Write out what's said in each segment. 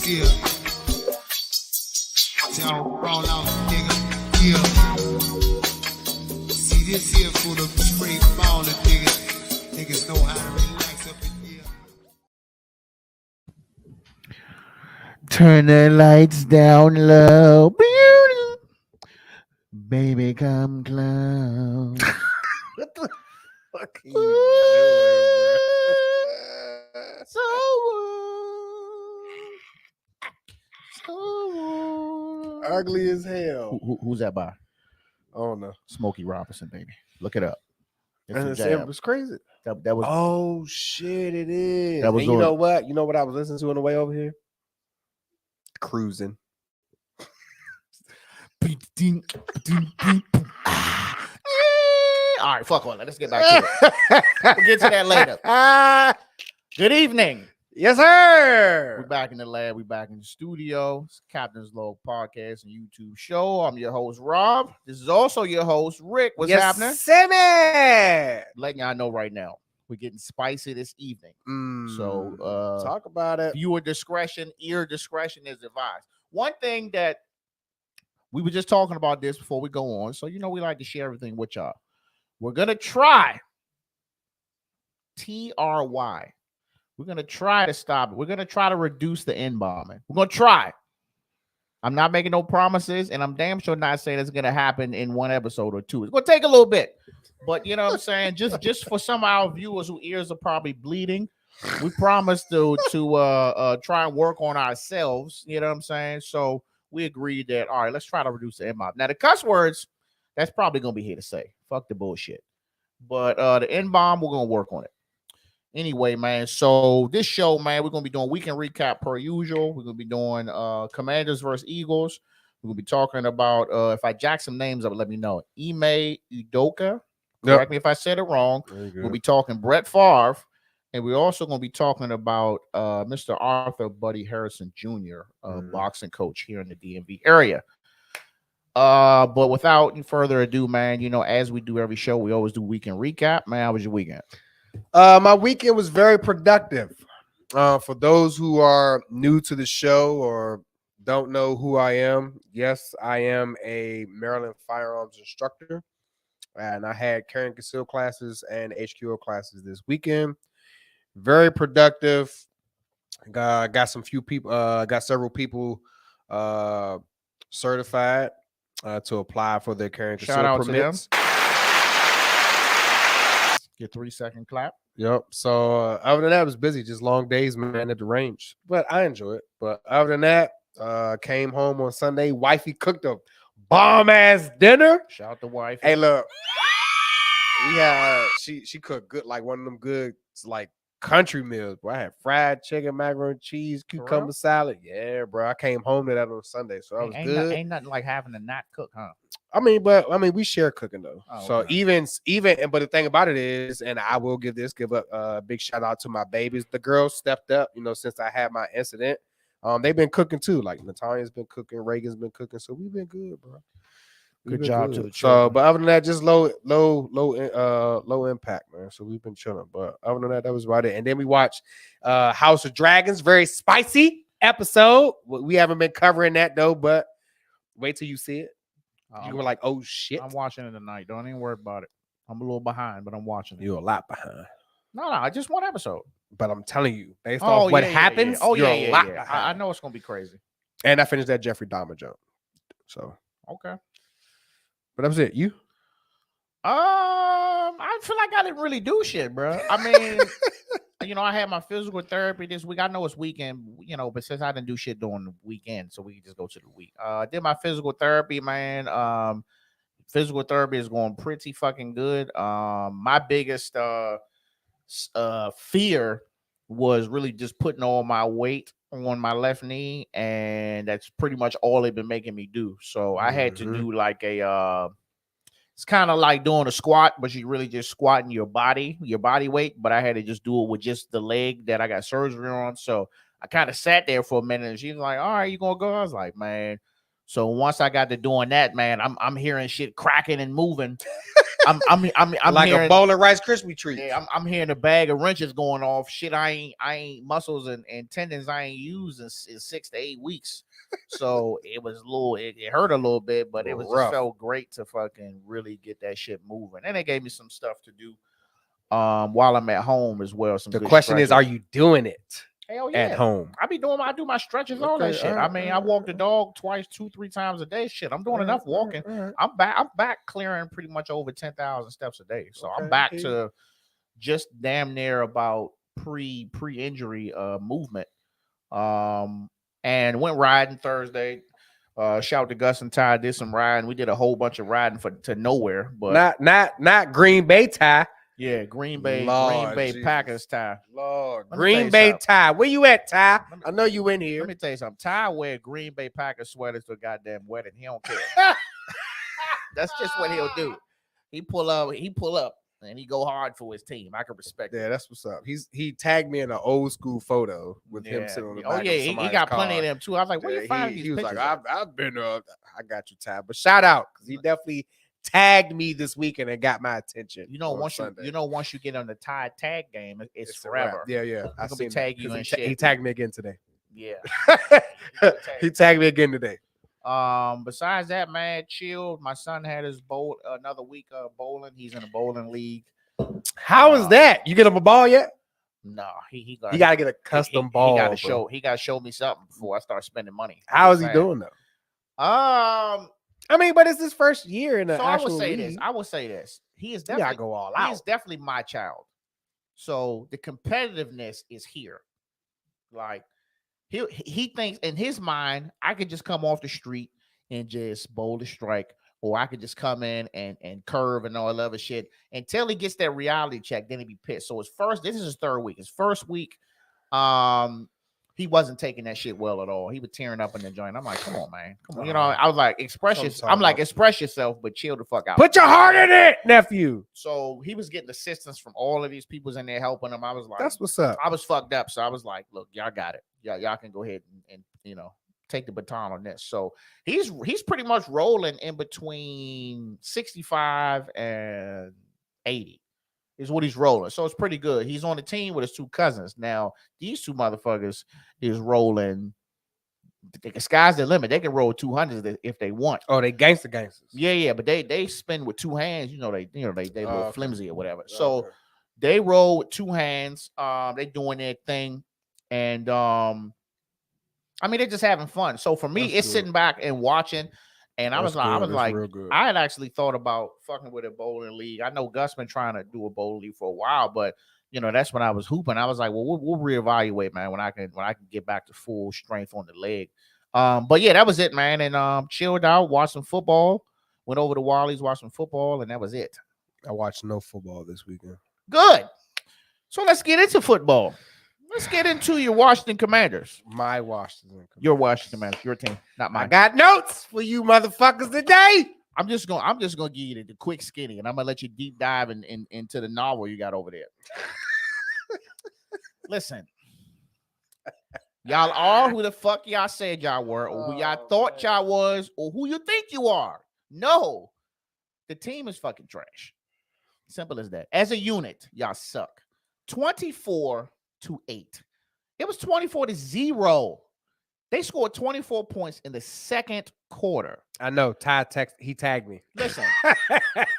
Yeah. Y'all fall out, nigga. Yeah. See this here for the straight baller, nigga. Niggas know how to relax up in here. Turn the lights down low. Baby, come close. What the fuck are you doing, So bro? Ugly as hell. Who's that by? I don't know. Smokey Robinson, baby. Look it up. It's a And jab. it was crazy. That was. Oh shit, it is. That was and you on- know what? You know what I was listening to on the way over here? Cruising. All right, fuck all that. Let's get back to it. We'll get to that later. Good evening. Yes, sir. We're back in the lab. We're back in the studio. It's Captain's Log Podcast and YouTube show. I'm your host, Rob. This is also your host, Rick. What's happening? Simmy. Letting y'all know right now, we're getting spicy this evening. So talk about it. Viewer discretion, ear discretion is advised. One thing that we were just talking about this before we go on. So, you know, we like to share everything with y'all. We're going to try TRY. We're going to try to stop it. We're going to try to reduce the N-bombing. We're going to try. I'm not making no promises, and I'm damn sure not saying it's going to happen in one episode or two. It's going to take a little bit. But, you know what I'm saying? Just for some of our viewers whose ears are probably bleeding, we promise to try and work on ourselves. You know what I'm saying? So we agreed that, all right, let's try to reduce the N-bomb. Now, the cuss words, that's probably going to be here to say. Fuck the bullshit. But the N-bomb, we're going to work on it. Anyway, man, so this show, man, we're going to be doing weekend recap per usual. We're going to be doing Commanders versus Eagles. We're going to be talking about, if I jack some names up, let me know. Ime Udoka. Correct me if I said it wrong. We'll be talking Brett Favre. And we're also going to be talking about Mr. Arthur Buddy Harrison Jr., boxing coach here in the DMV area. But without further ado, man, you know, as we do every show, we always do weekend recap. Man, how was your weekend? My weekend was very productive. For those who are new to the show or don't know who I am, yes, I am a Maryland firearms instructor. And I had carry and conceal classes and HQO classes this weekend. Very productive. Got several people certified to apply for their carry and conceal Shout out permits. to them. Your 3-second clap. Yep. So other than that, it was busy. Just long days, man, at the range. But I enjoy it. But other than that, came home on Sunday. Wifey cooked a bomb-ass dinner. Shout out to wife. Hey, look. She cooked good, like one of them good, like, country meals, bro. I had fried chicken, macaroni and cheese, cucumber salad. Yeah, bro. I came home to that on Sunday, so that was good. Ain't nothing like having to not cook, huh? I mean, we share cooking though. Oh, so okay. even, but the thing about it is, and I will give a big shout out to my babies. The girls stepped up, you know, since I had my incident. They've been cooking too. Like Natalia's been cooking, Reagan's been cooking, so we've been good, bro. Good job to the children. So, but other than that, just low impact, man. So we've been chilling. But other than that, that was about it. And then we watched House of Dragons, very spicy episode. We haven't been covering that though, but wait till you see it. You were like, oh shit. I'm watching it tonight. Don't even worry about it. I'm a little behind, but I'm watching it. You're a lot behind. No, just one episode. But I'm telling you, based off what happens, you're a lot behind. I know it's gonna be crazy. And I finished that Jeffrey Dahmer jump. So okay. But that was it. You? I feel like I didn't really do shit, bro. I mean, you know, I had my physical therapy this week. I know it's weekend, you know, but since I didn't do shit during the weekend, so we can just go to the week. I did my physical therapy, man. Physical therapy is going pretty fucking good. My biggest fear was really just putting all my weight on my left knee, and that's pretty much all they've been making me do. So I had to do like it's kind of like doing a squat, but you really just squatting your body weight. But I had to just do it with just the leg that I got surgery on. So I kind of sat there for a minute, and she's like, all right, you gonna go? I was like, man. So once I got to doing that, man, I'm hearing shit cracking and moving. I'm like hearing, a bowl of Rice Krispie treats. yeah, I'm hearing a bag of wrenches going off. Shit, I ain't muscles and tendons I ain't used in 6 to 8 weeks. So it was a little, it hurt a little bit, but it was Rough. just felt great to fucking really get that shit moving. And they gave me some stuff to do while I'm at home as well. Some The good question is, stretches. are you doing it Hell yeah. at home? I do my stretches, all that Okay, shit. I mean, I walk the dog twice, 2-3 times a day. Shit, I'm doing enough walking. I'm back clearing pretty much over 10,000 steps a day. So I'm back to just damn near about pre-injury movement. And went riding Thursday. Shout out to Gus and Ty, did some riding. We did a whole bunch of riding to nowhere, but not Green Bay tie. yeah, Green Bay Jesus. Packers Ty. Lord, Let me tell Green you Bay something. tie. Where you at, Ty? Let me- I know you in here. Let me tell you something. Ty wear Green Bay Packers sweaters to a goddamn wedding. He don't care. That's just what he'll do. He pull up, and he go hard for his team. I can respect Yeah, it. that's what's up. He tagged me in an old school photo with him sitting on the back. Oh yeah, of he somebody's got car. plenty of them too. I was like, where Yeah, you finding these he was pictures? like, I've been I got you, Ty. But shout out, because he definitely tagged me this weekend and got my attention. Once you get on the tag game, it's a wrap. forever. Yeah. I gonna be seen tag you that, and 'cause he shit. tagged me again today. Yeah. He tagged me again today. Besides that, man, chilled. My son had his another week of bowling. He's in a bowling league. How is that? You get him a ball yet? No, he You gotta get a custom ball. He gotta show me something before I start spending money. How is he doing though? I mean, but it's his first year in the so actual I will say this. He is You gotta definitely go all he out. is definitely my child. So the competitiveness is here. Like he thinks in his mind, I could just come off the street and just bowl the strike, or I could just come in and curve and all that other shit until he gets that reality check. Then he'd be pissed. So this is his third week. His first week, he wasn't taking that shit well at all. He was tearing up in the joint. I'm like, come on, man. Come on. You know, I was like, express yourself, but chill the fuck out. Put your heart in it, nephew. So he was getting assistance from all of these people's in there helping him. I was like, That's what's up. I was fucked up. So I was like, look, y'all got it. Y'all can go ahead and take the baton on this. So he's pretty much rolling in between 65 and 80 is what he's rolling. So it's pretty good. He's on the team with his two cousins. Now, these two motherfuckers is rolling. The sky's the limit. They can roll 200s if they want. Oh, they gangsters. Yeah, but they spin with two hands. They little flimsy or whatever. So Okay. they roll with two hands. They doing their thing, and I mean, they're just having fun. So for me, it's sitting back and watching. And I was like, I had actually thought about fucking with a bowling league. I know Gus been trying to do a bowling league for a while, but that's when I was hooping. I was like, well, we'll reevaluate, man, when I can get back to full strength on the leg. But yeah, that was it, man. And chilled out, watched some football, went over to Wally's, watched some football, and that was it. I watched no football this weekend. Good. So let's get into football. Let's get into your Washington Commanders. My Washington Commanders. Your Washington Commanders, your team, not mine. I got notes for you motherfuckers today. I'm just gonna give you the quick skinny, and I'm gonna let you deep dive into the novel you got over there. Listen, y'all are who the fuck y'all said y'all were, or who y'all thought y'all was, or who you think you are. No, the team is fucking trash. Simple as that. As a unit, y'all suck. 24-8. It was 24-0. They scored 24 points in the second quarter. I know. He tagged me. Listen,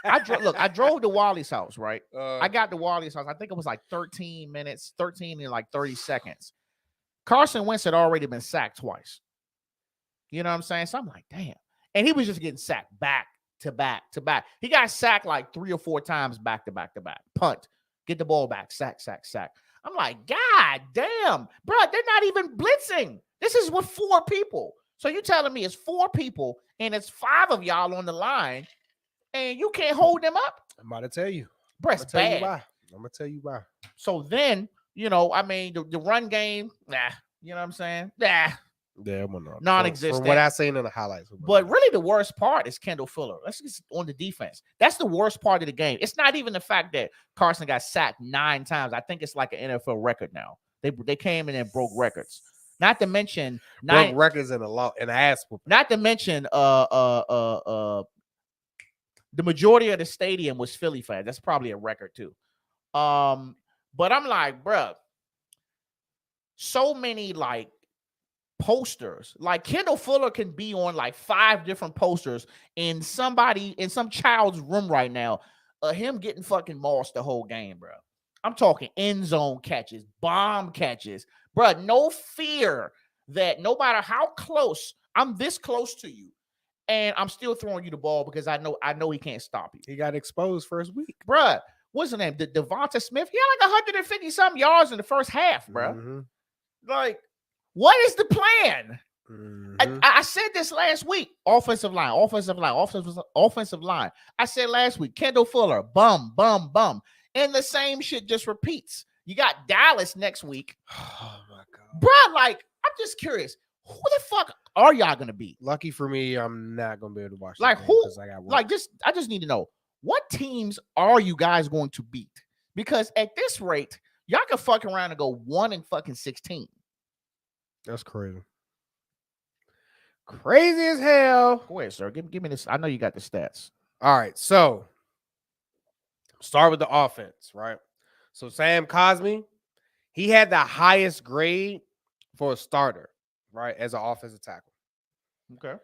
I drove to Wally's house, right? I got to Wally's house. I think it was like 13 minutes, 13 and like 30 seconds. Carson Wentz had already been sacked twice. You know what I'm saying? So I'm like, damn. And he was just getting sacked back to back to back. He got sacked like 3 or 4 times back to back to back. Punt, get the ball back, sack. I'm like, God damn, bro, they're not even blitzing. This is with 4 people. So you telling me it's 4 people and it's 5 of y'all on the line and you can't hold them up? I'm about to tell you. Bro, it's bad. I'm going to tell you why. So then, I mean, the run game, you know what I'm saying? Nah. Yeah, non-existent. From what I seen in the highlights. But really, the worst part is Kendall Fuller. Let's get on the defense. That's the worst part of the game. It's not even the fact that Carson got sacked 9 times. I think it's like an NFL record now. They came in and broke records. Not to mention broke records in a ass whooping. Not to mention the majority of the stadium was Philly fans. That's probably a record too. But I'm like, bruh, so many like posters. Like Kendall Fuller can be on like 5 different posters in some child's room right now. Him getting fucking mossed the whole game, bro. I'm talking end zone catches, bomb catches, bro. No fear that no matter how close, I'm this close to you, and I'm still throwing you the ball because I know he can't stop you. He got exposed first week, Bruh. What's his name? Devonta Smith. He had like 150 some yards in the first half, bruh. Mm-hmm. Like, what is the plan? Mm-hmm. I said this last week. Offensive line. I said last week, Kendall Fuller, bum. And the same shit just repeats. You got Dallas next week. Oh my God. Bruh, like, I'm just curious. Who the fuck are y'all gonna beat? Lucky for me, I'm not gonna be able to watch. Like the game who? 'cause I got work. Like I just need to know what teams are you guys going to beat? Because at this rate, y'all can fuck around and go 1-16. That's crazy. Crazy as hell. Go ahead, sir. Give me this. I know you got the stats. All right, so start with the offense, right? So Sam Cosmi, he had the highest grade for a starter, right, as an offensive tackle. Okay.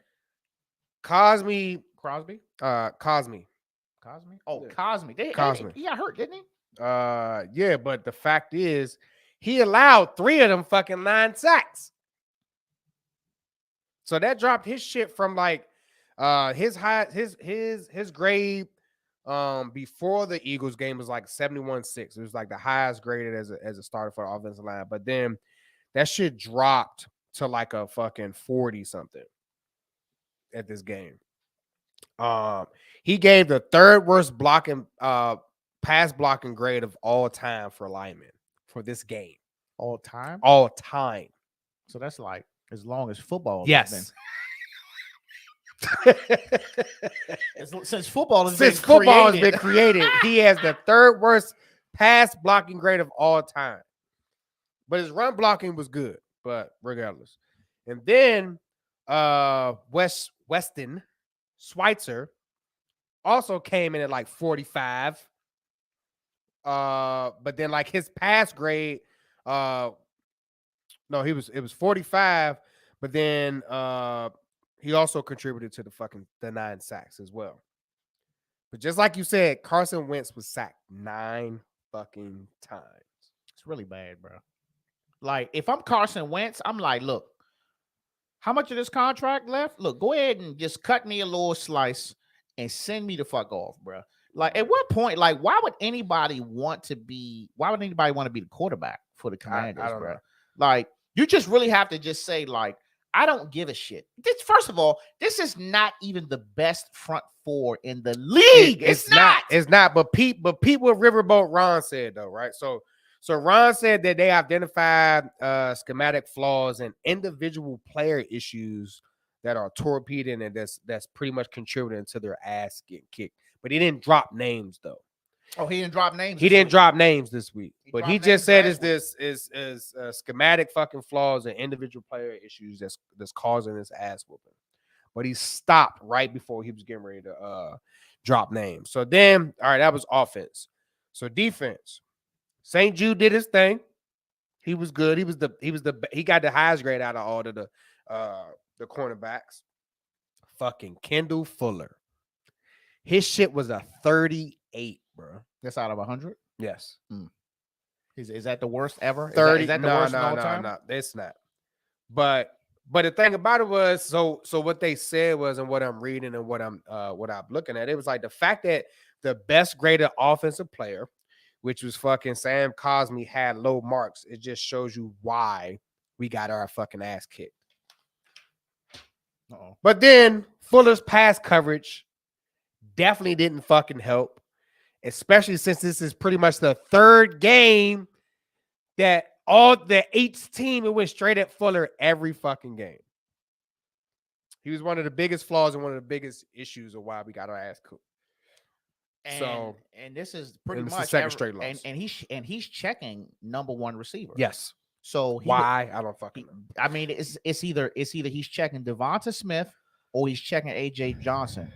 Crosby. Cosmi. Oh, Oh, Yeah. Cosmi. Cosmi. He got hurt, didn't he? Yeah, but the fact is, he allowed 3 of them fucking 9 sacks. So that dropped his shit from like his grade before the Eagles game was like 71.6. It was like the highest graded as a starter for the offensive line. But then that shit dropped to like a fucking 40 something at this game. He gave the 3rd worst pass blocking grade of all time for linemen for this game. All time. All time. So that's like as long as football. Yes. Since football has been created, he has the 3rd worst pass blocking grade of all time. But his run blocking was good, but regardless. And then Weston Schweitzer also came in at like 45. But then like his pass grade, it was 45, but then he also contributed to the 9 sacks as well. But just like you said, Carson Wentz was sacked 9 fucking times. It's really bad, bro. Like, if I'm Carson Wentz, I'm like, look, how much of this contract left? Look, go ahead and just cut me a little slice and send me the fuck off, bro. Like, at what point, like, why would anybody want to be the quarterback for the Commanders, I don't bro? know. Like, you just really have to just say, like, I don't give a shit. First of all, this is not even the best front 4 in the league. It's not. It's not. But Pete what Riverboat Ron said though, right? So Ron said that they identified schematic flaws and individual player issues that are torpedoing and that's pretty much contributing to their ass getting kicked. But he didn't drop names though. Oh, he didn't drop names. He didn't drop names this week, but he just said is schematic fucking flaws and individual player issues that's causing this ass whooping. But he stopped right before he was getting ready to drop names. So then, all right, that was offense. So defense, St. Jude did his thing. He was good. He got the highest grade out of all of the cornerbacks. Fucking Kendall Fuller, his shit was a 38. Bro, that's out of 100. Yes. Is that the worst ever? 30. Is that the worst of all time? No, it's not. But the thing about it was, so what they said was, and what I'm reading and what I'm looking at, it was like the fact that the best graded offensive player, which was fucking Sam Cosmi, had low marks. It just shows you why we got our fucking ass kicked. Uh-oh. But then Fuller's pass coverage definitely didn't fucking help. Especially since this is pretty much the 3rd game that all the 8th team, it went straight at Fuller every fucking game. He was one of the biggest flaws and one of the biggest issues of why we got our ass cooked. And this is pretty much the second straight loss. And he's checking number 1 receiver. Yes. So why? I don't fucking know. I mean, it's either he's checking Devonta Smith or he's checking AJ Johnson.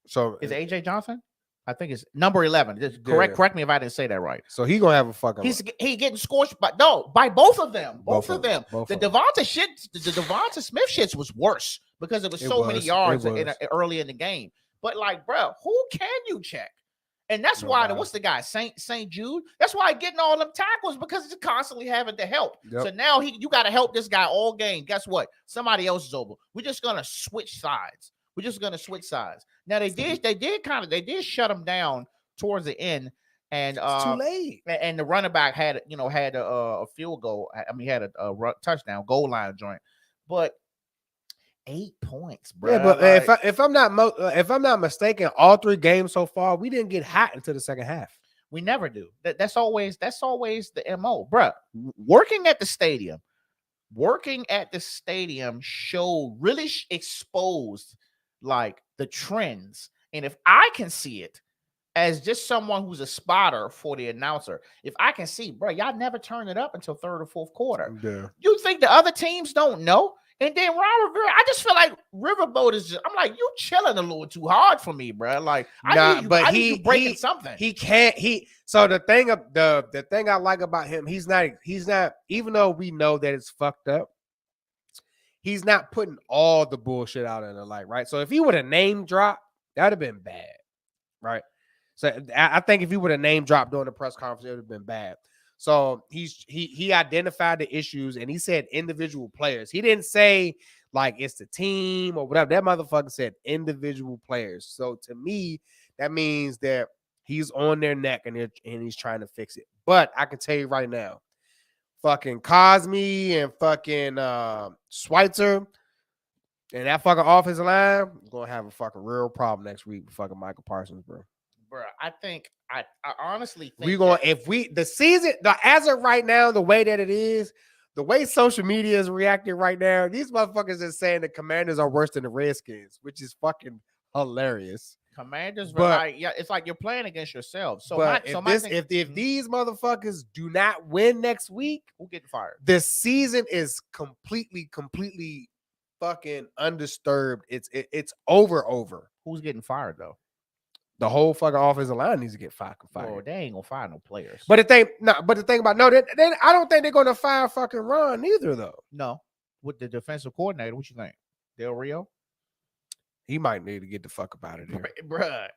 So Is it AJ Johnson? I think it's number 11. Just correct me if I didn't say that right. So he gonna have a fucking. He getting scorched, but no, by both of them. Both of them. Both the of them. the Devonta Smith shits was worse because it was so many yards early in the game. But like, bro, who can you check? And that's why what's the guy? St. Jude. That's why getting all them tackles because he's constantly having to help. Yep. So now you got to help this guy all game. Guess what? Somebody else is over. We're just gonna switch sides. Now they did shut him down towards the end, and it's too late. And the running back had a field goal. I mean, he had a touchdown goal line joint, but 8 points, bro. Yeah, but like, if I'm not mistaken, all 3 games so far, we didn't get hot until the second half. We never do. That's always the MO, bro. Working at the stadium really exposed like the trends. And if I can see it as just someone who's a spotter for the announcer, if I can see, bro, y'all never turn it up until third or fourth quarter. Yeah. You think the other teams don't know? And then Ron Rivera, I just feel like Riverboat is just, I'm like, you chilling a little too hard for me, bro. Like, I need you breaking something. He can't, so the thing I like about him, he's not, even though we know that it's fucked up, he's not putting all the bullshit out in the light, right? So if he would have name dropped, that would have been bad, right? So I think if he would have name dropped during the press conference, it would have been bad. So he identified the issues and he said individual players. He didn't say like it's the team or whatever. That motherfucker said individual players. So to me, that means that he's on their neck and he's trying to fix it. But I can tell you right now, fucking Cosme and fucking Schweitzer and that fucking offensive line, we're gonna have a fucking real problem next week with fucking Michael Parsons, bro. Bro, I honestly think we're gonna as of right now, the way that it is, the way social media is reacting right now, these motherfuckers are saying the Commanders are worse than the Redskins, which is fucking hilarious. Commanders, but it's like you're playing against yourself. So, if these motherfuckers do not win next week, who getting fired? The season is completely fucking undisturbed. It's over. Who's getting fired though? The whole fucking offensive line needs to get fired. Oh, they ain't gonna fire no players. But the thing about I don't think they're gonna fire fucking Ron either though. No, with the defensive coordinator, what you think? Del Rio? He might need to get the fuck up out of there, bruh.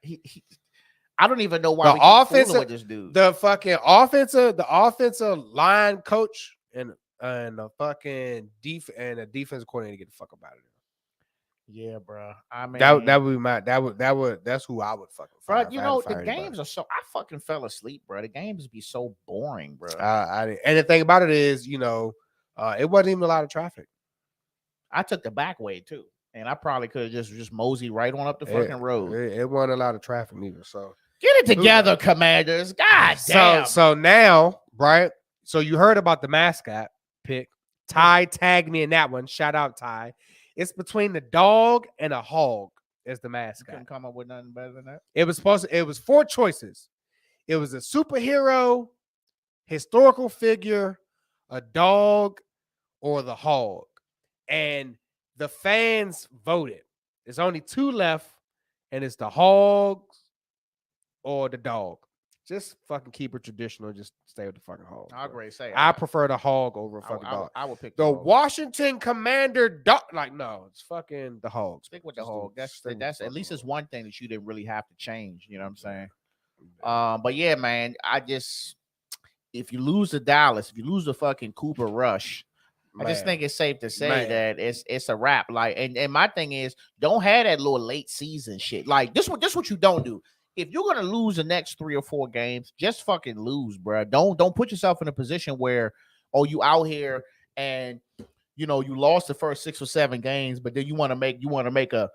I don't even know why the we keep offensive with this dude. The fucking offensive line coach and the fucking defensive coordinator get the fuck up out of there. Yeah, bro. I mean, that's who I would fucking fire. Bro, you know the games are so. I fucking fell asleep, bro. The games be so boring, bro. And the thing about it is, it wasn't even a lot of traffic. I took the back way too, and I probably could have just mosey right on up the fucking road. It wasn't a lot of traffic either. So get it together, Commanders. God damn. So now, right? So you heard about the mascot pick. Ty tagged me in that one. Shout out Ty. It's between the dog and a hog as the mascot. You couldn't come up with nothing better than that. It was 4 choices. It was a superhero, historical figure, a dog, or the hog. And the fans voted. There's only 2 left, and it's the hogs or the dog. Just fucking keep it traditional. Just stay with the fucking hog. I agree. I prefer the hog over a fucking dog. I would pick the Washington Commander dog. Like, no, it's fucking the hog. Stick with the hog. That's at least it's one thing that you didn't really have to change. You know what I'm saying? But yeah, man, if you lose to Dallas, if you lose to fucking Cooper Rush, I just think it's safe to say that it's a wrap. Like, and my thing is, don't have that little late season shit. Like this what you don't do. If you're gonna lose the next 3 or 4 games, just fucking lose, bro. Don't put yourself in a position where you out here and you lost the first 6 or 7 games, but then you want to make the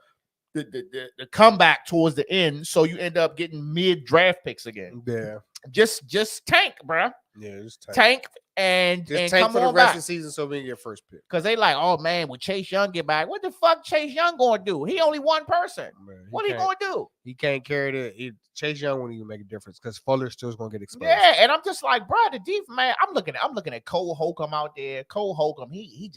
comeback towards the end, so you end up getting mid draft picks again. Yeah, just tank, bro. Yeah, just tank and tank come for the on rest back. of the season so we can get first pick. Because they like, oh man, when Chase Young get back, what the fuck Chase Young gonna do? He only one person. Man, what he gonna do? He can't carry Chase Young won't even make a difference because Fuller still's gonna get exposed. Yeah, and I'm just like, bro, the deep man. I'm looking at Cole Holcomb out there. Cole Holcomb, he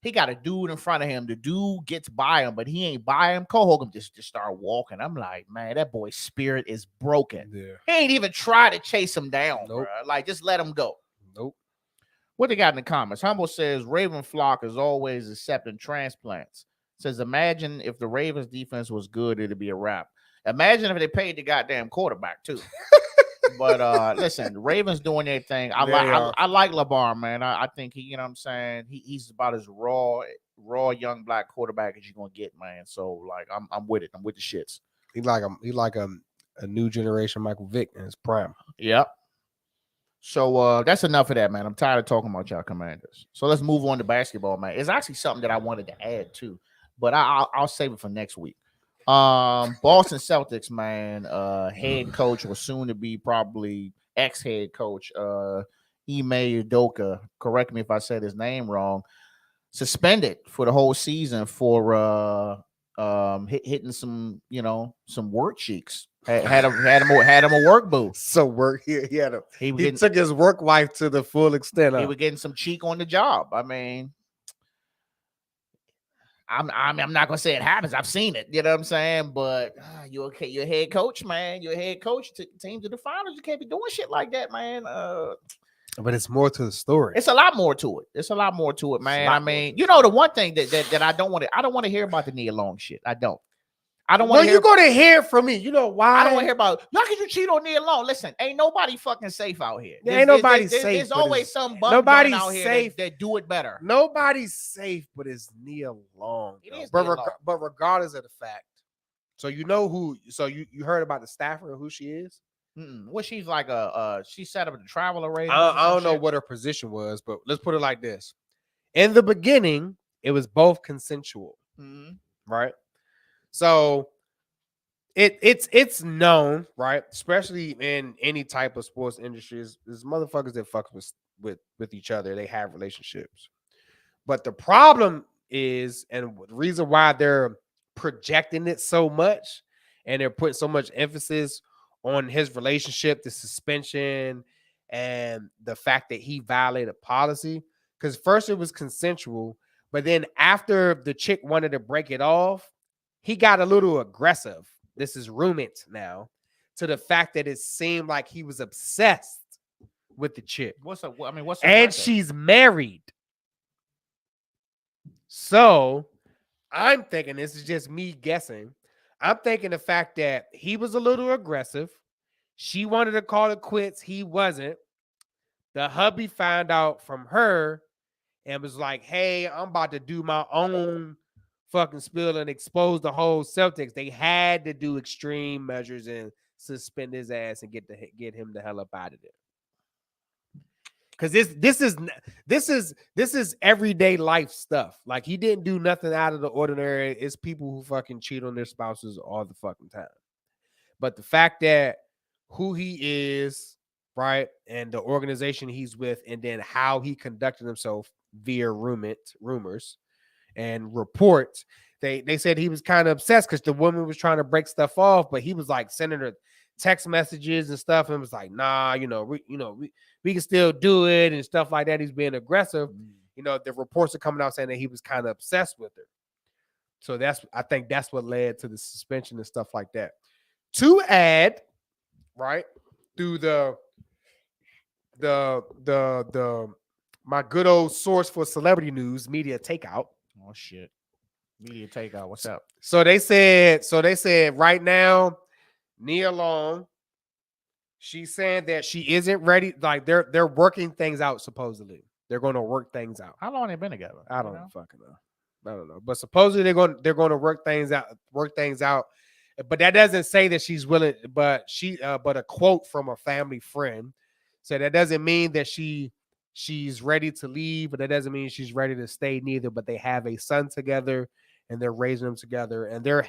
He got a dude in front of him. The dude gets by him, but he ain't by him. Cole Hogan just start walking. I'm like, man, that boy's spirit is broken. Yeah. He ain't even try to chase him down, Nope. bro. Like, just let him go. Nope. What they got in the comments? Humble says Raven Flock is always accepting transplants. Says, imagine if the Ravens defense was good, it'd be a wrap. Imagine if they paid the goddamn quarterback too. But listen, the Ravens doing their thing. I like LeBar, man. I think he, you know what I'm saying, he's about as raw young black quarterback as you're gonna get, man. So like I'm with it. I'm with the shits. He like a new generation Michael Vick in his prime. Yep. So that's enough of that, man. I'm tired of talking about y'all Commanders. So let's move on to basketball, man. It's actually something that I wanted to add too, but I'll save it for next week. Boston Celtics, man, head coach or soon to be probably ex-head coach, Ime Udoka, correct me if I said his name wrong, suspended for the whole season for hitting some work cheeks. Had him a work boo. So he took his work wife to the full extent. He was getting some cheek on the job. I mean, I'm not gonna say it happens. I've seen it. You know what I'm saying? But you're okay. You're a head coach, man. You're a head coach. Team to the finals. You can't be doing shit like that, man. But it's more to the story. It's a lot more to it. Man. I mean, the one thing that I don't want to hear about the Nia Long shit. I don't want to. You're gonna hear from me. You know why? I don't want to hear about y'all. Can you cheat on Nia Long? Listen, ain't nobody fucking safe out here. Ain't nobody safe. There's always some bum out here that do it better. Nobody's safe, but it's Nia Long. But regardless of the fact, so you know who? So you heard about the staffer and who she is? Well, she's like she set up a travel arrangement. I don't know what her position was, but let's put it like this: in the beginning, it was both consensual, right? So it's known, right? Especially in any type of sports industries, there's motherfuckers that fuck with each other. They have relationships. But the problem is, and the reason why they're projecting it so much and they're putting so much emphasis on his relationship, the suspension, and the fact that he violated policy. Because first it was consensual, but then after the chick wanted to break it off, he got a little aggressive. This is rumored now, to the fact that it seemed like he was obsessed with the chick. And she's married. So I'm thinking, this is just me guessing, I'm thinking the fact that he was a little aggressive. She wanted to call it quits. He wasn't. The hubby found out from her and was like, hey, I'm about to do my own fucking spill and expose the whole Celtics. They had to do extreme measures and suspend his ass and get him the hell up out of there. Because this is everyday life stuff. Like, he didn't do nothing out of the ordinary. It's people who fucking cheat on their spouses all the fucking time. But the fact that who he is, right, and the organization he's with, and then how he conducted himself via rumors and reports, they said he was kind of obsessed because the woman was trying to break stuff off, but he was like sending her text messages and stuff, and was like, nah, we can still do it and stuff like that. He's being aggressive. The reports are coming out saying that he was kind of obsessed with her. So I think that's what led to the suspension and stuff like that. To add, right, through the my good old source for celebrity news, Media Takeout. Oh shit. Media Takeout. What's up? So they said right now, Nia Long, she's saying that she isn't ready. Like, they're working things out, supposedly. They're going to work things out. How long they been together? I don't fucking know. I don't know. But supposedly they're going to work things out. But that doesn't say that she's willing, but a quote from a family friend said that doesn't mean that she's ready to leave, but that doesn't mean she's ready to stay neither. But they have a son together and they're raising them together, and they're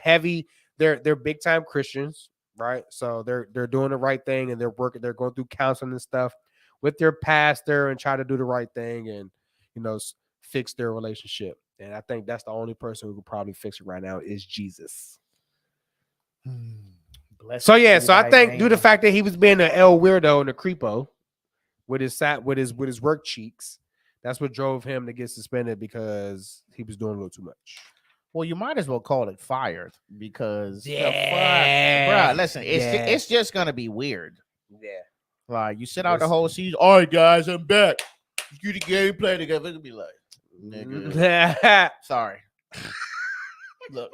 big time Christians, right? So they're doing the right thing, and they're going through counseling and stuff with their pastor and try to do the right thing and fix their relationship. And I think that's the only person who could probably fix it right now is Jesus. So I think due to the fact that he was being an L weirdo and a creepo with his work cheeks, That's what drove him to get suspended because he was doing a little too much. Well, you might as well call it fired because the Yeah. fuck, bro. Listen, it's just gonna be weird. Yeah. Like you sit out the whole season. All right, guys, I'm back. You the game play together. It'll be like, nigga, sorry. Look.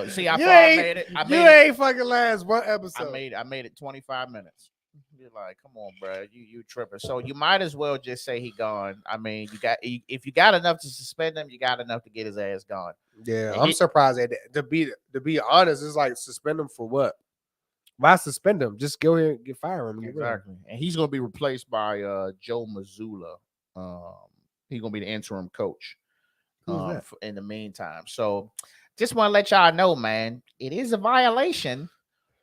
See how far I made it. You ain't fucking last one episode. I made it 25 minutes. You're like, come on, bro. You tripping. So you might as well just say he gone. I mean, if you got enough to suspend him, you got enough to get his ass gone. Yeah, I'm surprised at that. To be honest, it's like suspend him for what? Why suspend him? Just go ahead and get fired him. Exactly. And he's gonna be replaced by Joe Mazzulla. He's gonna be the interim coach. In the meantime. So just want to let y'all know, man, it is a violation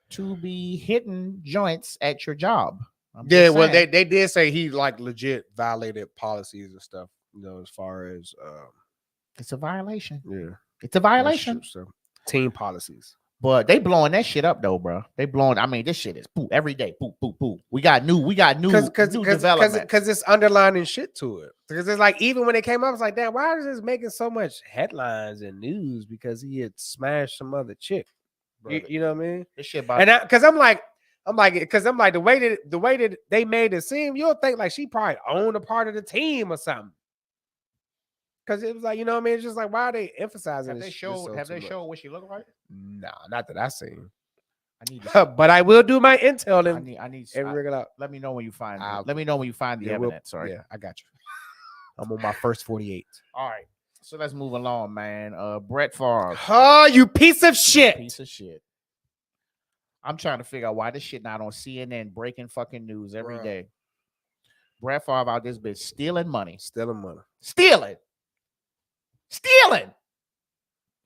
to be hitting joints at your job. Yeah, well, they did say he like legit violated policies and stuff, as far as it's a violation. Yeah. It's a violation. So team policies. But they blowing that shit up though, bro. They blowing. I mean, this shit is poo every day. Poo. We got new development because it's underlining shit to it. Because it's like even when it came up, it's like, damn, why is this making so much headlines and news? Because he had smashed some other chick. You know what I mean? This shit about and because I'm like the way that they made it seem, you'll think like she probably owned a part of the team or something. Because it was like, you know what I mean? It's just like, why are they emphasizing Have they showed what she looked like? Nah, not that I seen. I need to but I will do my intel and I need and rig it out. Let me know when you find it. Let me know when you find the evidence. Sorry. Yeah, I got you. I'm on my first 48. All right. So let's move along, man. Brett Favre. Oh, you piece of shit. Piece of shit. I'm trying to figure out why this shit not on CNN breaking fucking news every day. Brett Favre out this bitch stealing money. Stealing.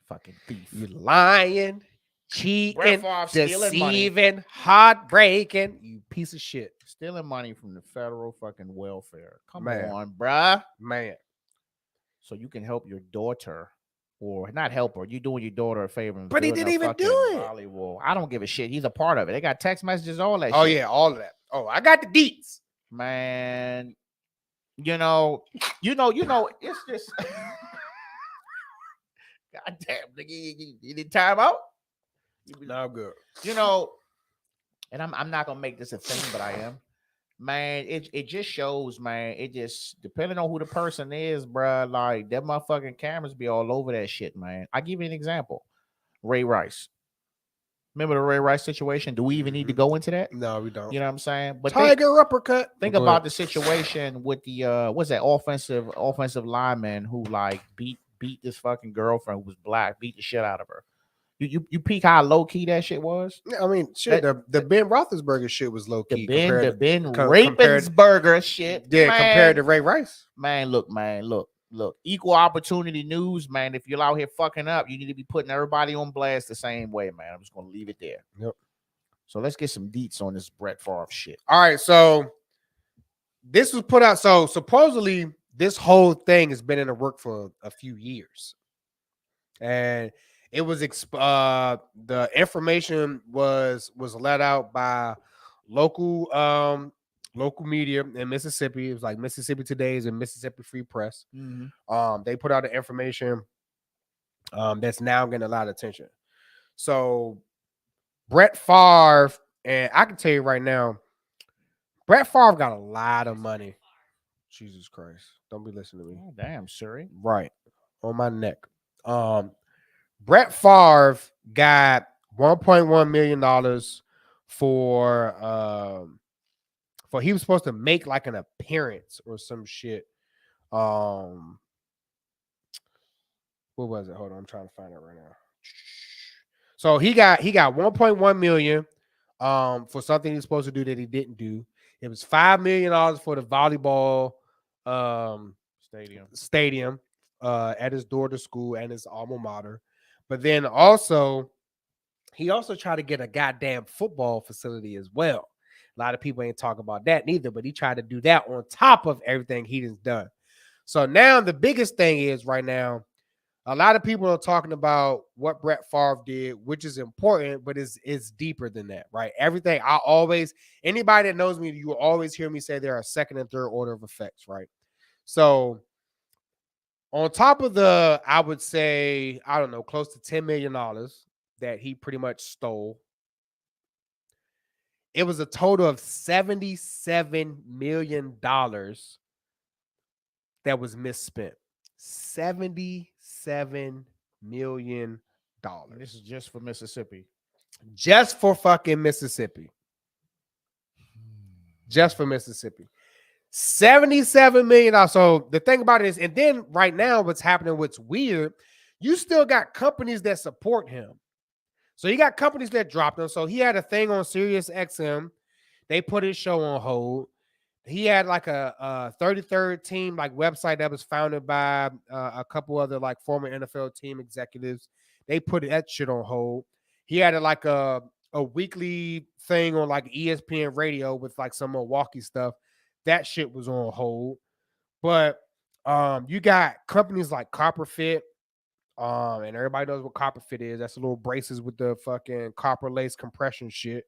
Fucking thief. You lying, cheating, deceiving, heartbreaking. You piece of shit. Stealing money from the federal fucking welfare. Come Man. on, bruh. Man. So you can help your daughter, or not help her. You doing your daughter a favor. But he didn't even do it. Volleyball. I don't give a shit. He's a part of it. They got text messages, all that shit. Oh, yeah, all of that. Oh, I got the deets. Man. You know, it's just God damn, nigga, you need time out? No, good. And I'm not gonna make this a thing, but I am. Man, it just shows, man. It just depending on who the person is, bro. Like that motherfucking cameras be all over that shit, man. I give you an example. Ray Rice. Remember the Ray Rice situation? Do we even need to go into that? No, we don't. You know what I'm saying? But Tiger uppercut. Think about the situation with the what's that offensive lineman who like beat this fucking girlfriend who was black, beat the shit out of her. You peek how low key that shit was. I mean, shit. The Ben Roethlisberger shit was low key. The Ben Ravensburger shit. Yeah, man. Compared to Ray Rice. Man, look. Equal opportunity news, man. If you're out here fucking up, you need to be putting everybody on blast the same way, man. I'm just gonna leave it there. Yep. So let's get some deets on this Brett Favre shit. All right, so this was put out. So supposedly this whole thing has been in the work for a few years, and it was the information was let out by local media in Mississippi. It was like Mississippi Today's and Mississippi Free Press. Mm-hmm. They put out the information that's now getting a lot of attention. So Brett Favre, and I can tell you right now, Brett Favre got a lot of money. Jesus Christ. Don't be listening to me. Oh, damn, Siri. Right. On my neck. Brett Favre got $1.1 million for he was supposed to make like an appearance or some shit. What was it? Hold on, I'm trying to find it right now. So he got 1.1 million for something he's supposed to do that he didn't do. It was $5 million for the volleyball stadium at his daughter school and his alma mater. But then he also tried to get a goddamn football facility as well. A lot of people ain't talking about that neither, but he tried to do that on top of everything he's done. So now the biggest thing is right now, a lot of people are talking about what Brett Favre did, which is important, but it's deeper than that, right? Everything anybody that knows me, you will always hear me say there are second and third order of effects, right? So on top of the, I would say, I don't know, close to $10 million that he pretty much stole, it was a total of $77 million that was misspent. $77 million. This is just for Mississippi. Just for fucking Mississippi. Just for Mississippi. $77 million. So the thing about it is, and then right now what's happening, what's weird, you still got companies that support him. So you got companies that dropped him. So he had a thing on Sirius XM. They put his show on hold. He had like a 33rd team like website that was founded by a couple other like former NFL team executives. They put that shit on hold. He had like a weekly thing on like ESPN radio with like some Milwaukee stuff. That shit was on hold. But you got companies like Copperfit, and everybody knows what Copperfit is. That's the little braces with the fucking copper lace compression shit.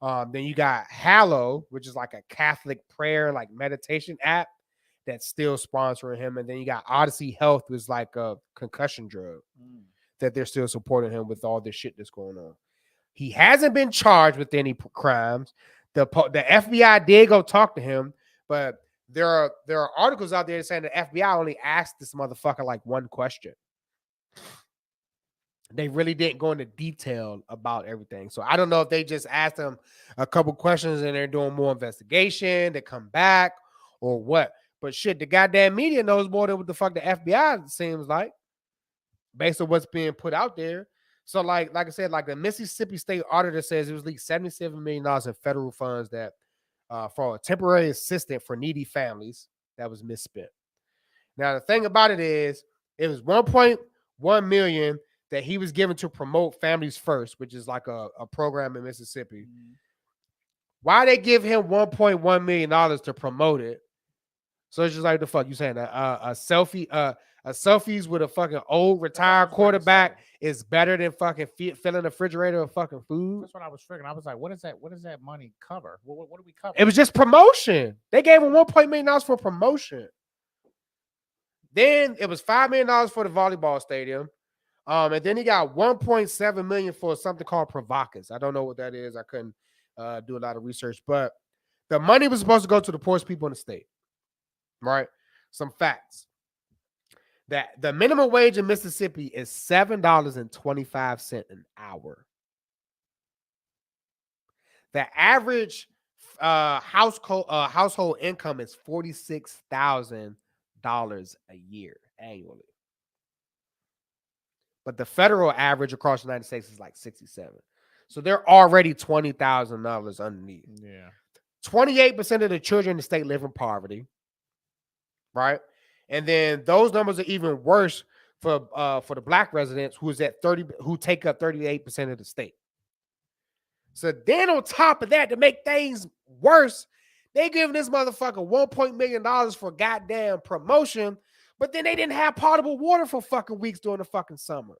Then you got Hallow, which is like a Catholic prayer, like meditation app that's still sponsoring him. And then you got Odyssey Health, which is like a concussion drug that they're still supporting him with all this shit that's going on. He hasn't been charged with any crimes. The FBI did go talk to him, but there are articles out there saying the FBI only asked this motherfucker like one question. They really didn't go into detail about everything. So I don't know if they just asked him a couple questions and they're doing more investigation, they come back or what. But shit, the goddamn media knows more than what the fuck the FBI seems like, based on what's being put out there. So like I said, like the Mississippi State Auditor says it was leaked $77 million in federal funds that for a temporary assistance for needy families that was misspent. Now the thing about it is, it was 1.1 million that he was given to promote Families First, which is like a program in Mississippi. Why they give him $1.1 million to promote it? So it's just like, the fuck you saying that a selfies with a fucking old retired quarterback is better than fucking filling the refrigerator with fucking food? That's what I was figuring. I was like, what is that? What does that money cover? What do we cover? It was just promotion. They gave him $1 million for promotion. Then it was $5 million for the volleyball stadium. And then he got $1.7 million for something called Provocus. I don't know what that is. I couldn't do a lot of research, but the money was supposed to go to the poorest people in the state. Right? Some facts. That the minimum wage in Mississippi is $7.25 an hour. The average household income is $46,000 a year annually. But the federal average across the United States is like 67. So they're already $20,000 underneath. Yeah. 28% of the children in the state live in poverty. Right? And then those numbers are even worse for the black residents who take up 38% of the state. So then on top of that, to make things worse, they giving this motherfucker $1 million for goddamn promotion, but then they didn't have potable water for fucking weeks during the fucking summer.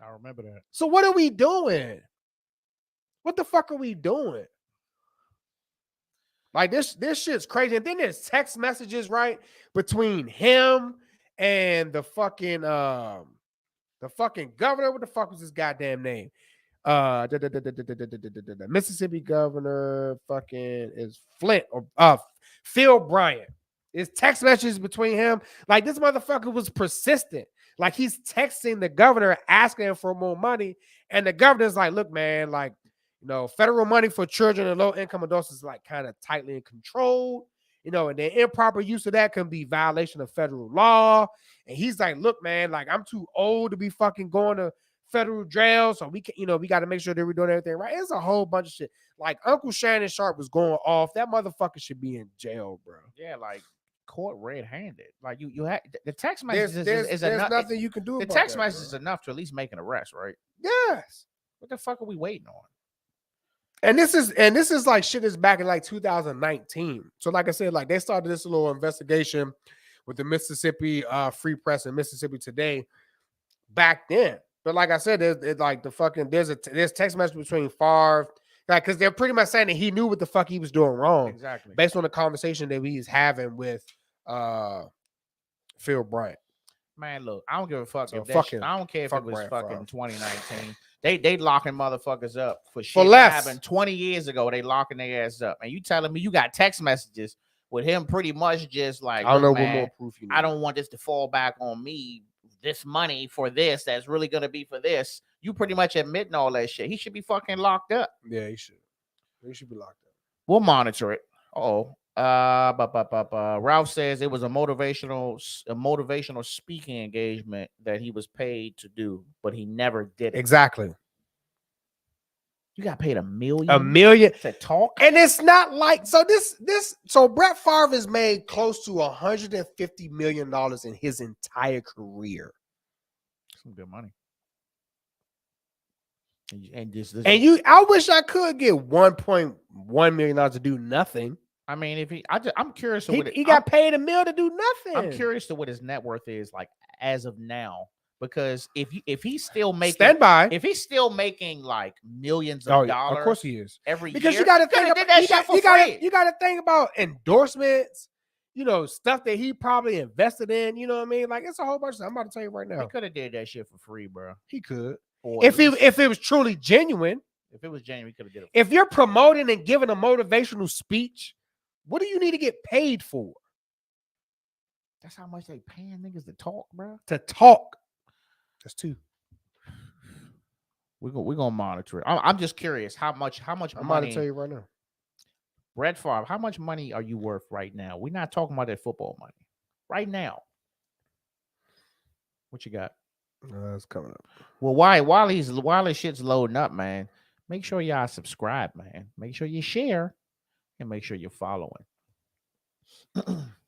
I remember that. So what are we doing? What the fuck are we doing? Like this shit's crazy. And then there's text messages, right, between him and the fucking governor. What the fuck was his goddamn name? The Mississippi governor fucking is Flint or Phil Bryant. It's text messages between him. Like this motherfucker was persistent. Like he's texting the governor asking him for more money, and the governor's like, "Look, man, like, you know, federal money for children and low-income adults is like kind of tightly controlled, you know, and the improper use of that can be violation of federal law." And he's like, "Look, man, like I'm too old to be fucking going to federal jail, so we can, you know, we got to make sure that we're doing everything right." It's a whole bunch of shit. Like Uncle Shannon Sharp was going off. That motherfucker should be in jail, bro. Yeah, like caught red-handed. Like you have the text message there's enough. nothing you can do. The about text that, message bro. is enough to at least make an arrest, right? Yes. What the fuck are we waiting on? And this is like shit is back in like 2019. So like I said, like they started this little investigation with the Mississippi Free Press and Mississippi Today back then. But like I said, there's text message between Favre, like, because they're pretty much saying that he knew what the fuck he was doing wrong. Exactly. Based on the conversation that he was having with Phil Bryant. Man, look, I don't give a fuck So if that. fuck him. I don't care if Fuck it was Brett fucking Favre. 2019. They locking motherfuckers up for shit that less. happened 20 years ago. They locking their ass up, and you telling me you got text messages with him pretty much just like, I don't know look, what man, more proof you need. I don't want this to fall back on me. This money for this that's really gonna be for this. You pretty much admitting all that shit. He should be fucking locked up. Yeah, he should. He should be locked up. We'll monitor it. Ralph says it was a motivational speaking engagement that he was paid to do, but he never did it. Exactly. You got paid $1 million. $1 million to talk, and it's not like so. So Brett Favre has made close to $150 million in his entire career. Some good money. And I wish I could get $1.1 million to do nothing. I mean, I'm curious. He got paid $1 million to do nothing. I'm curious to what his net worth is like as of now, because if he's still making standby, if he's still making like millions of dollars, of course he is every because year. You got to think about that you got to think about endorsements. Stuff that he probably invested in. You know what I mean? Like it's a whole bunch of stuff. I'm about to tell you right now. He could have did that shit for free, bro. He could. If it was truly genuine. If it was genuine, he could have did it. If you're promoting and giving a motivational speech, what do you need to get paid for? That's how much they paying niggas to talk, bro. To talk. That's $2. We're gonna monitor it. I'm just curious how much I'm money. about to tell you right now. Brett Favre, how much money are you worth right now? We're not talking about that football money. Right now. What you got? It's coming up. Well, while this shit's loading up, man, make sure y'all subscribe, man. Make sure you share and make sure you're following.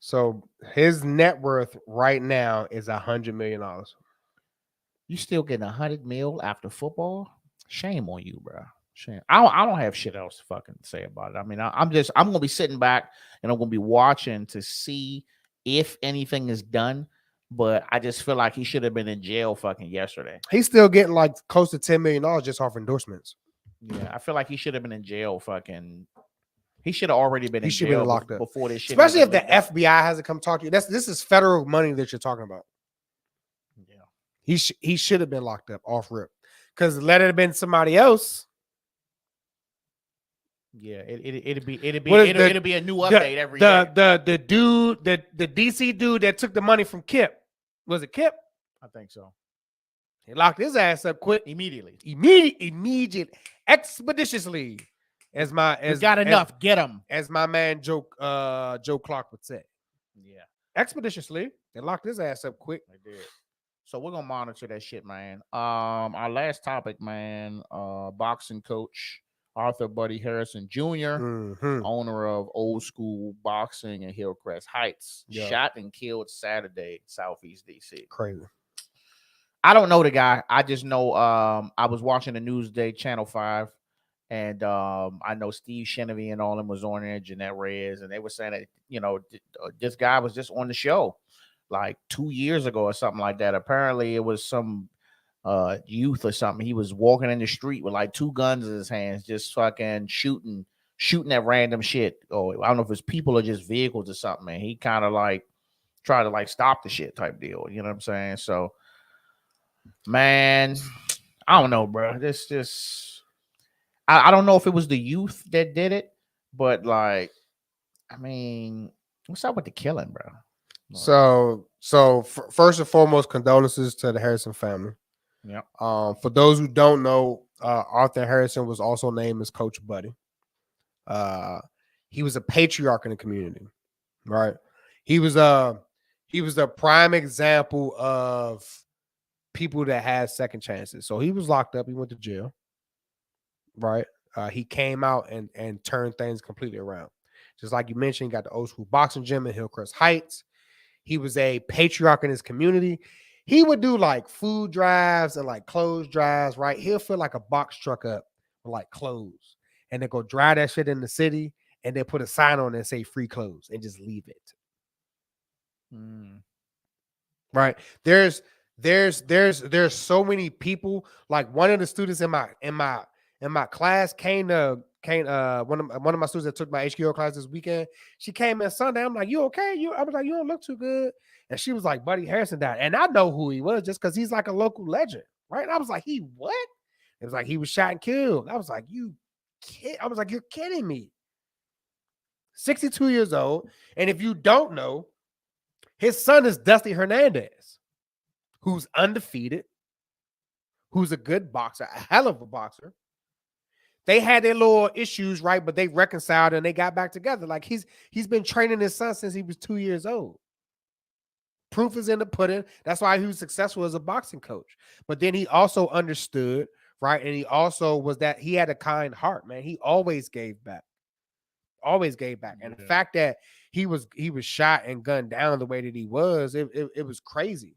So his net worth right now is $100 million. You still getting $100 million after football? Shame on you, bro. Shame. I don't have shit else to fucking say about it. I mean, I'm gonna be sitting back and I'm gonna be watching to see if anything is done. But I just feel like he should have been in jail fucking yesterday. He's still getting like close to $10 million just off endorsements. Yeah, I feel like he should have been in jail fucking. He should have already been in jail. Been locked up before this shit. Especially if the FBI hasn't come talk to you. This is federal money that you're talking about. Yeah. He should have been locked up off rip. Because let it have been somebody else. Yeah, it'd be a new update every day. The dude, the DC dude that took the money from Kip. Was it Kip? I think so. He locked his ass up quick. Immediate, expeditiously. Get him. As my man Joe Clark would say. Yeah. Expeditiously. They locked his ass up quick. They did. So we're gonna monitor that shit, man. Our last topic, man, boxing coach Arthur Buddy Harrison Jr., owner of Old School Boxing in Hillcrest Heights, shot and killed Saturday, Southeast DC. Crazy. I don't know the guy. I just know I was watching the Newsday Channel 5, and I know Steve Shenevy and all them was on there, Jeanette Reyes, and they were saying that, this guy was just on the show like 2 years ago or something like that. Apparently, it was some youth or something. He was walking in the street with like 2 guns in his hands, just fucking shooting at random shit. Oh, I don't know if it's people or just vehicles or something. And he kind of like tried to like stop the shit type deal. You know what I'm saying? So, man, I don't know, bro. This just, I don't know if it was the youth that did it, but like, I mean, what's up with the killing, bro? So first and foremost, condolences to the Harrison family. Yeah. For those who don't know, Arthur Harrison was also named as Coach Buddy. He was a patriarch in the community, right? He was a prime example of people that had second chances. So he was locked up. He went to jail, right? He came out and turned things completely around. Just like you mentioned, he got the Old School Boxing Gym in Hillcrest Heights. He was a patriarch in his community. He would do like food drives and like clothes drives, right? He'll fill like a box truck up with like clothes and then go dry that shit in the city and then put a sign on it and say free clothes and just leave it. Right? There's so many people. Like one of the students in my class came to came. One of my students that took my HQO class this weekend. She came in Sunday. I'm like, you okay? I was like, you don't look too good. And she was like, Buddy Harrison died. And I know who he was just because he's like a local legend, right? And I was like, he what? It was like he was shot and killed. I was like, you're kidding me. 62 years old. And if you don't know, his son is Dusty Hernandez, who's undefeated, who's a good boxer, a hell of a boxer. They had their little issues, right? But they reconciled and they got back together. Like he's been training his son since he was 2 years old. Proof is in the pudding. That's why he was successful as a boxing coach. But then he also understood, right? And he also he had a kind heart, man. He always gave back. Always gave back. And the fact that he was shot and gunned down the way that he was, it was crazy.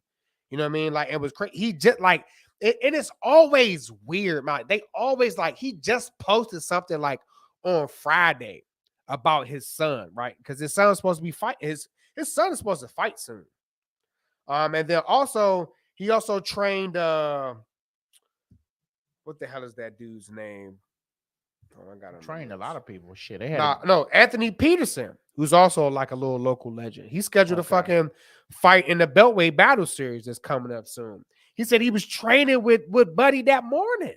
You know what I mean? Like it was crazy. He just like it is always weird, man. They always like he just posted something like on Friday about his son, right? Because his son is supposed to be fighting. His son is supposed to fight soon. And then also he also trained what the hell is that dude's name? Oh, I got trained a lot of people. Shit, they had Anthony Peterson, who's also like a little local legend. He's scheduled a fucking fight in the Beltway Battle Series that's coming up soon. He said he was training with Buddy that morning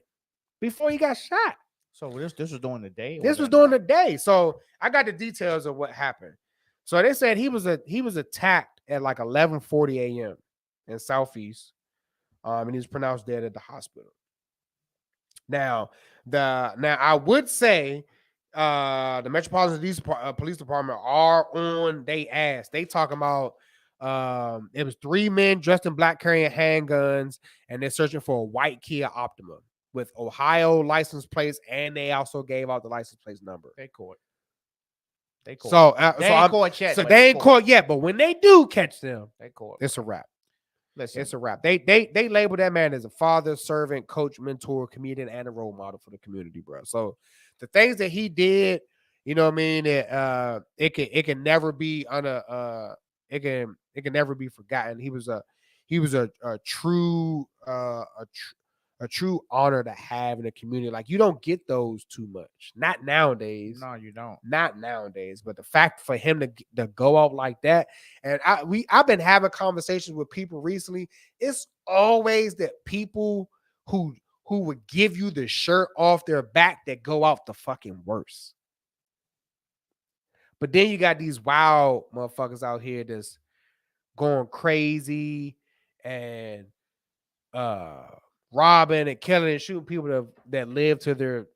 before he got shot. So this was during the day. This was during the day. So I got the details of what happened. So they said he was attacked at like 11:40 a.m. in Southeast, and he was pronounced dead at the hospital. Now I would say the Metropolitan Police Department are on they ass. They talking about it was 3 men dressed in black carrying handguns, and they're searching for a white Kia Optima with Ohio license plates, and they also gave out the license plate number. They caught. They ain't caught yet, but when they do catch them, they caught. It's a wrap. Listen, it's a wrap. They label that man as a father, servant, coach, mentor, comedian, and a role model for the community, bro. So the things that he did, you know what I mean? It can never be it can never be forgotten. He was a true honor to have in a community. Like you don't get those too much. Not nowadays. No, you don't. Not nowadays. But the fact for him to go out like that, and I've been having conversations with people recently. It's always that people who would give you the shirt off their back that go out the fucking worst. But then you got these wild motherfuckers out here that's going crazy and robbing and killing and shooting people that live to their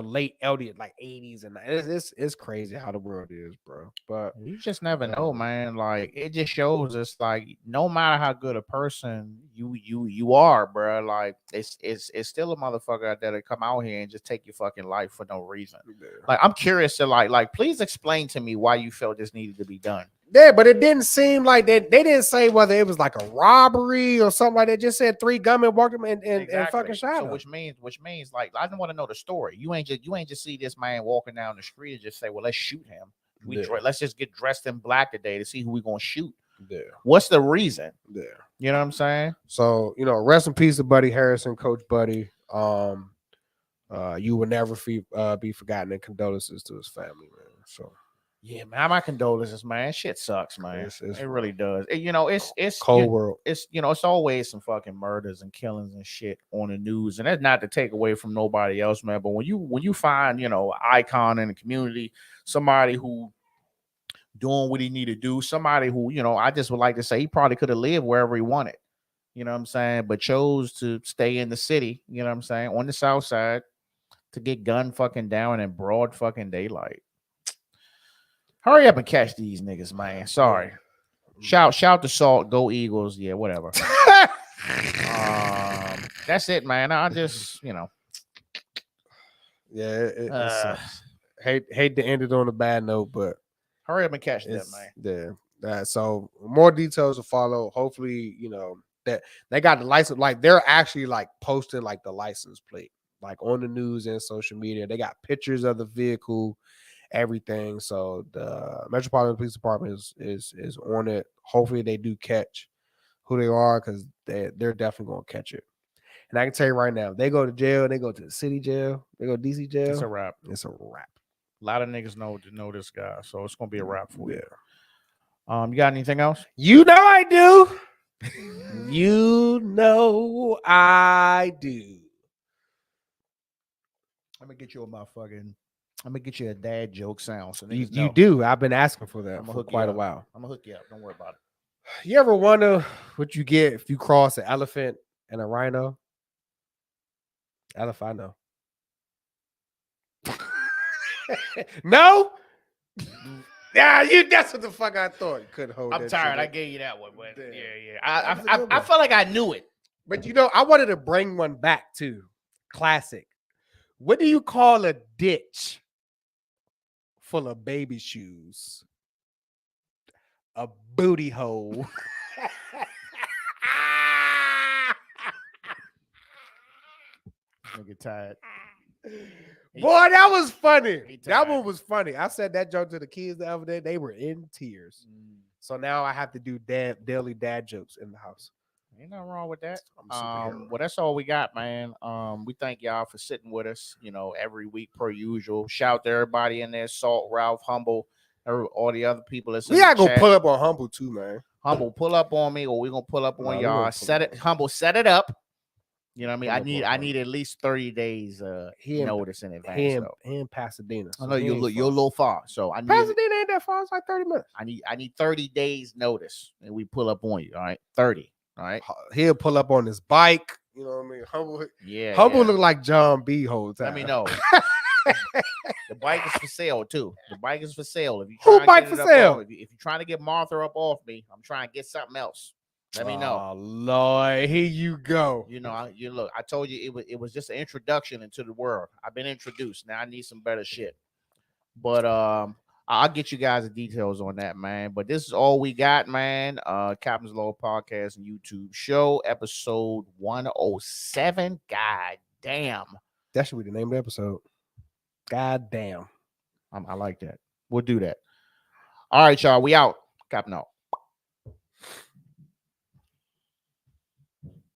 late elderly, like 80s, and it's crazy how the world is, bro. But you just never know, man. Like it just shows us, like no matter how good a person you are, bro. Like it's still a motherfucker out there that come out here and just take your fucking life for no reason. Yeah. Like I'm curious to like please explain to me why you felt this needed to be done. Yeah, but it didn't seem like that. They didn't say whether it was like a robbery or something like that. Just said 3 gunmen walked him and fucking shot him. Which means like I don't want to know the story. You ain't just see this man walking down the street and just say, well, let's shoot him. Let's just get dressed in black today to see who we gonna shoot. Yeah. What's the reason? Yeah. You know what I'm saying? So rest in peace to Buddy Harrison, Coach Buddy. You will never be forgotten, and condolences to his family, man. So. Yeah, man, my condolences, man. Shit sucks, man. It really does. It's cold world. It's always some fucking murders and killings and shit on the news, and that's not to take away from nobody else, man. But when you find icon in the community, somebody who doing what he need to do, somebody who I just would like to say he probably could have lived wherever he wanted, you know what I'm saying, but chose to stay in the city, you know what I'm saying, on the south side to get gunned fucking down in broad fucking daylight. Hurry up and catch these niggas, man. Sorry. Shout to Salt. Go Eagles. Yeah, whatever. That's it, man. I just, Yeah, it sucks. Hate to end it on a bad note, but hurry up and catch them, man. Yeah. So more details to follow. Hopefully, that they got the license. Like they're actually like posting like the license plate, like on the news and social media. They got pictures of the vehicle. Everything. So the Metropolitan Police Department is on it. Hopefully they do catch who they are, because they're definitely gonna catch it. And I can tell you right now, they go to jail, they go to the city jail, they go to DC jail. It's a wrap. It's a wrap. A lot of niggas know this guy, so it's gonna be a wrap for you. Yeah. You got anything else? You know I do. You know I do. I'm gonna get you a motherfucking. I'm gonna get you a dad joke sound. So You, niggas know. do. I've been asking for that I'ma for hook you quite a up. while. I'm gonna hook you up. Don't worry about it. You ever wonder what you get if you cross an elephant and a rhino? Elephant, I know. No? Yeah, that's what the fuck I thought. You couldn't hold I'm that tired. shit I up. gave you that one, but Damn. yeah. That was a good I one. felt like I knew it. But you know, I wanted to bring one back too. Classic. What do you call a ditch full of baby shoes? A booty hole. Nigga tired. Boy, that was funny. He That tired. one was funny. I said that joke to the kids the other day. They were in tears. So now I have to do daily dad jokes in the house. Ain't nothing wrong with that. I'm a superhero. Well, that's all we got, man. We thank y'all for sitting with us, every week per usual. Shout to everybody in there, Salt, Ralph, Humble, all the other people that's We in gotta the go chat. pull up on Humble too, man. Humble, pull up on me, or we're gonna pull up No, on we y'all. gonna pull Set up it, on Humble, set it up. You know what I mean? Pull up on I Humble. need at least 30 days He in- notice in advance. He though. in Pasadena. I so know he you're ain't a far. little far, so I need Pasadena ain't that far. It's like 30 minutes. I need 30 days notice, and we pull up on you. All right, 30. All right. He'll pull up on his bike. You know what I mean? Humble Yeah. look like John B. whole time. Let me know. The bike is for sale too. The bike is for sale. If you Who trying to bike get for it up sale? off- if you're trying to get Martha up off me, I'm trying to get something else. Let me know. Oh Lord, here you go. You look. I told you it was just an introduction into the world. I've been introduced. Now I need some better shit. But I'll get you guys the details on that, man. But this is all we got, man. Captain's Law Podcast and YouTube show, episode 107. God damn. That should be the name of the episode. God damn. I like that. We'll do that. All right, y'all. We out. Captain out.